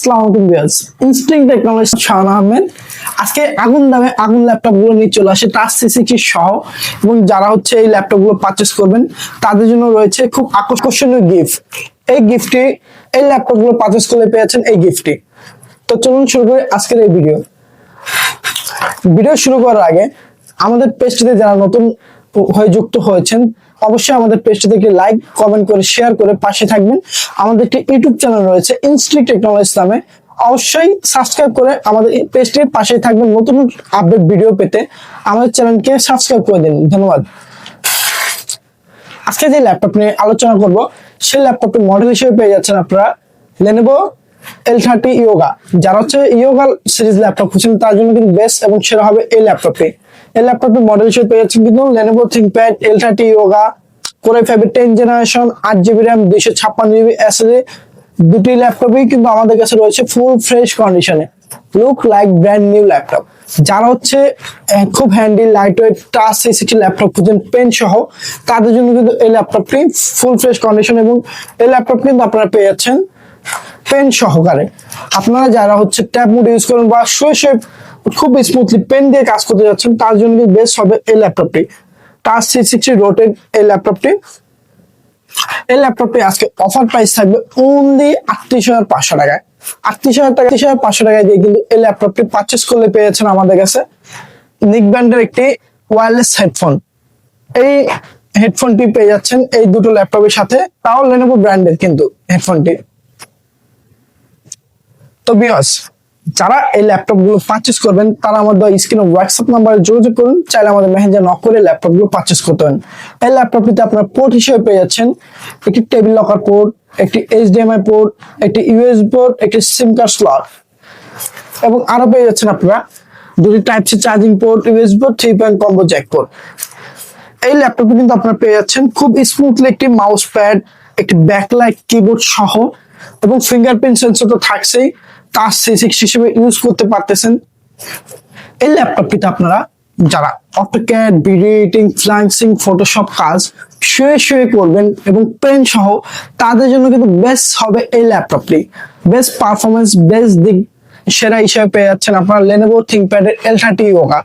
আসসালামু আলাইকুম viewers, instinct technology Shahan Ahmed আজকে আগুন দামে আগুন ল্যাপটপ গুলো নিয়ে চলে আসে টাচ সি60 সহ। এবং যারা হচ্ছে এই ল্যাপটপ গুলো পারচেস করবেন তাদের জন্য রয়েছে খুব আকর্ষণীয় গিফট। এই গিফটটি এই ল্যাপটপ গুলো পারচেস করলে পেয়েছেন এই গিফটটি। তো চলুন শুরু করি আজকের এই ভিডিও শুরু করার আগে আমাদের পেজটিতে যারা নতুন হয়ে যুক্ত হয়েছেন অবশ্যই আমাদের পেজটিতে লাইক কমেন্ট করে শেয়ার করে পাশে থাকবেন। আমাদের একটি ইউটিউব চ্যানেল রয়েছে ইনস্টিংক্ট টেকনোলজি নামে, অবশ্যই সাবস্ক্রাইব করে আমাদের পেজটির পাশে থাকবেন। নতুন আপডেট ভিডিও পেতে আমাদের চ্যানেলকে সাবস্ক্রাইব করে দিন। ধন্যবাদ। আজকে যে ল্যাপটপ নিয়ে আলোচনা করব সেই ল্যাপটপটির মডেল হিসেবে পেয়ে যাচ্ছেন আপনারা Lenovo L30 Yoga। যারা হচ্ছে Yoga সিরিজ ল্যাপটপ খুঁজছেন তার জন্য কিন্তু বেস্ট এবং সেরা হবে এই ল্যাপটপটি। এই ল্যাপটপটির মডেল হিসেবে পেয়ে যাচ্ছেন কিন্তু Lenovo ThinkPad L30 Yoga Core i5 10th generation 8GB RAM 256GB SSD। দুটি ল্যাপটপই কিন্তু আমাদের কাছে রয়েছে ফুল ফ্রেশ কন্ডিশনে, look like brand new laptop. যারা হচ্ছে খুব হ্যান্ডি লাইট ওয়েট টাচ সি60 ল্যাপটপ খুঁজছেন পেন সহ তাদের জন্য কিন্তু এই ল্যাপটপটি ফুল ফ্রেশ কন্ডিশন এবং এই ল্যাপটপ কিন্তু আপনারা পেয়ে যাচ্ছেন পেন সহকারে। আপনারা যারা হচ্ছে ট্যাব মোড ইউজ করেন বা শুয়ে শুয়ে খুব স্মুথলি পেন দিয়ে কাজ করতে যাচ্ছেন তার জন্য কিন্তু বেস্ট হবে এই ল্যাপটপটি। টাচ সি60 রোটেড এই ল্যাপটপটি। এই ল্যাপটপটি আজকে অফার প্রাইস থাকবে অনলি 38,500 টাকায়। 38,500 টাকায় দিয়ে কিন্তু এই ল্যাপটপটি পারচেস করলে পেয়েছেন আমাদের কাছে নিক ব্র্যান্ডের একটি ওয়্যারলেস হেডফোন। এই হেডফোনটি পেয়ে যাচ্ছেন এই দুটো ল্যাপটপের সাথে, তাও Lenovo ব্র্যান্ডের কিন্তু হেডফোনটি। তো ভিউয়ার্স, যারা এই ল্যাপটপ গুলো পারচেস করবেন তারা আমাদের স্ক্রিনে হোয়াটসঅ্যাপ নাম্বারে যোগাযোগ করুন, চাইলে আমাদের মেসেঞ্জার নক করে ল্যাপটপ গুলো পারচেস করতে পারেন। এই ল্যাপটপটিতে আপনারা পোর্ট হিসেবে পেয়ে যাচ্ছেন একটি টেবিল লকার পোর্ট, একটি HDMI পোর্ট, একটি USB পোর্ট, একটি সিম কার্ড স্লট এবং আরো পেয়ে যাচ্ছেন আপনারা দুটি type C charging port, USB port, 3 combo jack port. এই ল্যাপটপে কিন্তু আপনারা পেয়ে যাচ্ছেন খুব স্মুথলি একটি মাউস প্যাড, একটি ব্যাকলাইট কিবোর্ড সহ এবং ফিঙ্গারপ্রিন্ট সেন্সর তো থাকছেই, টাচ সি60 হিসেবে ইউজ করতে পারতেছেন। এই ল্যাপটপটিতে আপনারা যারা AutoCAD, video editing, freelancing, Photoshop কাজ শুয়ে শুয়ে করবেন এবং পেন সহ তাদের জন্য কিন্তু বেস্ট হবে এই ল্যাপটপটি। বেস্ট পারফরমেন্স, বেস্ট দিক সেরা হিসেবে পেয়ে যাচ্ছেন আপনারা Lenovo ThinkPad L30 Yoga।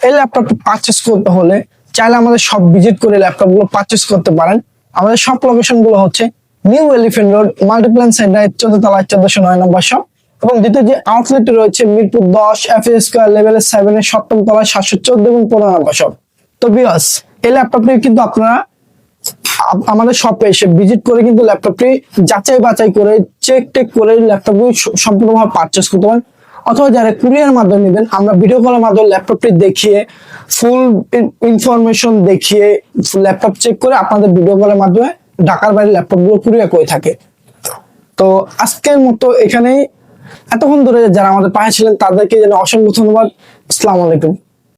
এই ল্যাপটপটি পারচেস করতে হলে চাইলে আমাদের সব ভিজিট করে ল্যাপটপ গুলো পারচেস করতে পারেন। আমাদের সব লোকেশন গুলো হচ্ছে new elephant road, Multiplan centre 14 তলায় 1409 নম্বর শপ এবং দ্বিতীয় যে আউটলেটটি রয়েছে মিরপুর 10 FA স্কয়ার লেভেলের 7 এর 7ম তলায় 714 এবং 15 নম্বর শপ। তো ভিউয়ার্স, এই ল্যাপটপটি কিন্তু আপনারা আমাদের শপে এসে ভিজিট করে কিন্তু ল্যাপটপটি যাচাই বাছাই করে চেক টেক করে ল্যাপটপটি সম্পূর্ণভাবে পারচেস করতে পারেন। অথবা যারা কুরিয়ার মাধ্যমে নেবেন আমরা ভিডিও কলের মাধ্যমে ল্যাপটপটি দেখিয়ে ফুল ইনফরমেশন দেখিয়ে ল্যাপটপ চেক করে আপনাদের ভিডিও কলের মাধ্যমে ঢাকার বাইরে ল্যাপটপ গুলো কুরিয়ার করে থাকে। তো আজকের মতো এখানেই, এতক্ষণ ধরে যারা আমাদের পাশে ছিলেন তাদেরকে যেন অসংখ্য ধন্যবাদ। আসসালামু আলাইকুম।